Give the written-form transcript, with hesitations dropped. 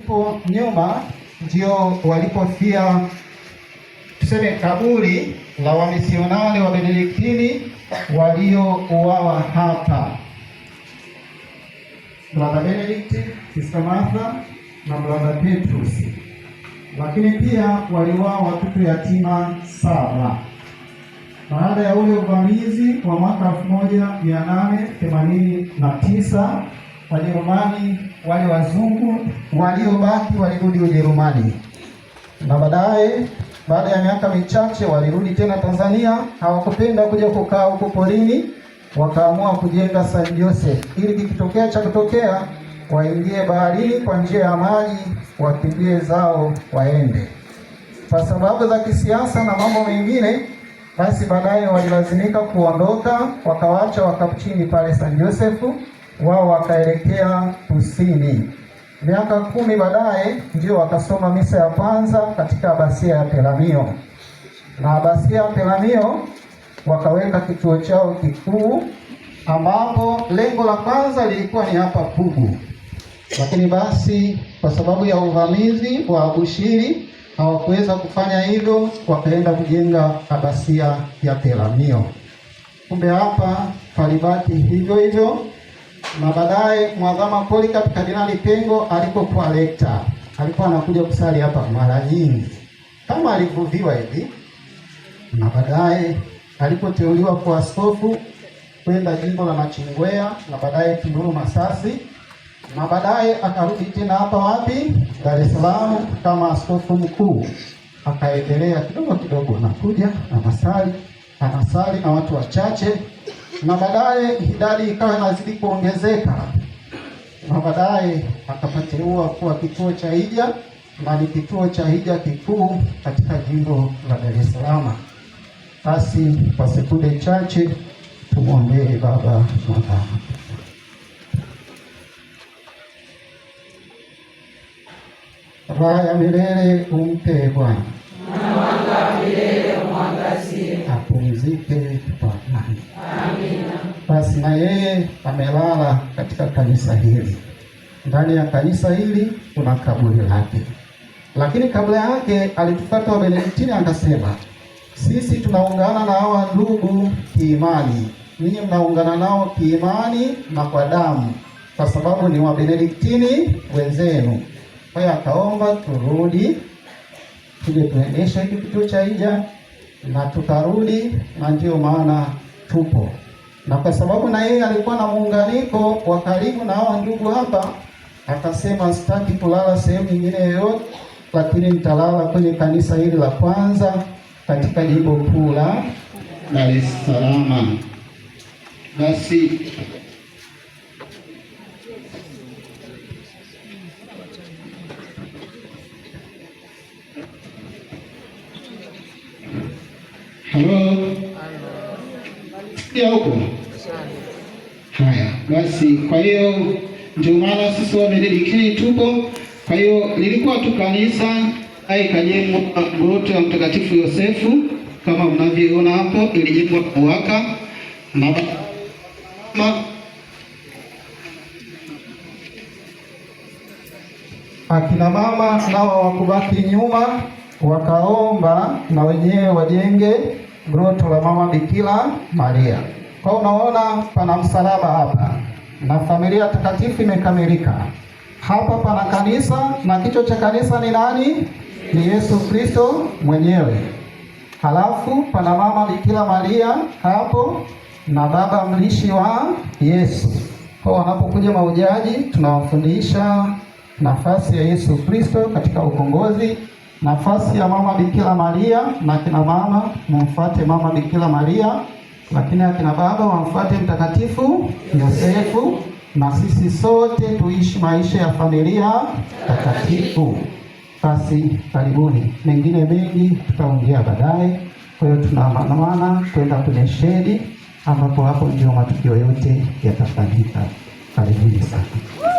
Hapo nyuma ndio walipofia, tuseme, kaburi la wamisionari wa Benediktini waliouawa hapa, Brother Benedict, Sister Martha na Brother Petrus. Lakini pia waliuawa watoto yatima 7 baada ya ule uvamizi wa mwaka 1889. Wajerumani wale wazungu waliobaki walirudi Ujerumani, na baada ya miaka michache walirudi tena Tanzania. Hawakupenda kuja kukaa huko porini, wakaamua kujenga St. Joseph ili kikitokea cha kutokea waingie baharini kwa njia ya maji, wakimbie zao waende. Kwa sababu za kisiasa na mambo mengine, basi baadaye walilazimika kuondoka, wakawacha wakapuchini pale St. Joseph, wao wakaelekea kusini. Miaka 10 baadaye ndio wakasoma misa ya kwanza katika abasia ya Peramiho, na abasia ya Peramiho wakaweka kituo chao kikuu, ambapo lengo la kwanza lilikuwa ni hapa Pugu, lakini basi kwa sababu ya uvamizi wa Abushiri hawakuweza kufanya hivyo, wakaenda kujenga abasia ya Peramiho. Kumbe hapa palibaki hivyo hivyo. Na baadaye Mwadhama Polycarp Kardinali Pengo alipokuwa rekta, alikuwa anakuja kusali hapa mara nyingi kama alivuviwa hivi, na baadaye alipoteuliwa kuwa askofu kwenda jimbo la Nachingwea na baadaye Tunduru Masasi, na baadaye akarudi tena hapa wapi, Dar es Salaam kama askofu mkuu. Akaendelea kidogo kidogo, nakuja anasali na watu wachache, na baadaye idadi ikawa inazidi kuongezeka, na baadaye akapatiwa kuwa kituo cha hija, na ni kituo cha hija kikuu katika jimbo la Dar es Salaam. Basi kwa sekunde chache tumwombee Baba Mwadhama. Raha ya milele umpe Bwana, na mwanga milele umwangazie, apumzike kwa amani. Amina. Basi na yeye amelala katika kanisa hili. Ndani ya kanisa hili kuna kaburi lake, lakini kabla yake alitufuata wa Benediktini, akasema sisi tunaungana na hawa ndugu kiimani, ninyi mnaungana nao kiimani na kwa damu, kwa sababu ni wa Benediktini wenzenu. Kwa hiyo akaomba turudi tuje tuendeshe hiki kituo cha hija, na tukarudi, na ndio maana tupo. Na kwa sababu na yeye alikuwa na muunganiko wa karibu na hawa ndugu hapa, akasema sitaki kulala sehemu nyingine yoyote, lakini nitalala kwenye kanisa hili la kwanza katika jimbo kuu la Dar es Salaam. Basi ya huko. Haya, basi kwa hiyo ndio maana sisi wa Benediktini tupo. Kwa hiyo lilikuwa tu kanisa ikajengwa Groto ya Mtakatifu Yosefu kama mnavyoona hapo, ilijengwa kwa mwaka, na akina mama nao wakubaki nyuma, wakaomba na wenyewe wajenge Groto la Mama Bikira Maria. Kwa unaona pana msalaba hapa na familia takatifu imekamilika. Hapa pana kanisa na kichwa cha kanisa ni nani? Ni Yesu Kristo mwenyewe. Halafu pana Mama Bikira Maria hapo na baba mlishi wa Yesu. Kwa wanapokuja mahujaji tunawafundisha nafasi ya Yesu Kristo katika ukombozi, nafasi ya Mama Bikira Maria, na kina mama mumfuate Mama Bikira Maria, lakini akina baba wamfuate Mtakatifu Yosefu, na sisi sote tuishi maisha ya familia takatifu. Basi karibuni, mengine mengi tutaongea baadaye. Kwa hiyo tunaandamana kwenda kwenye shedi, ambapo hapo ndio matukio yote yatafanyika. Karibuni sana.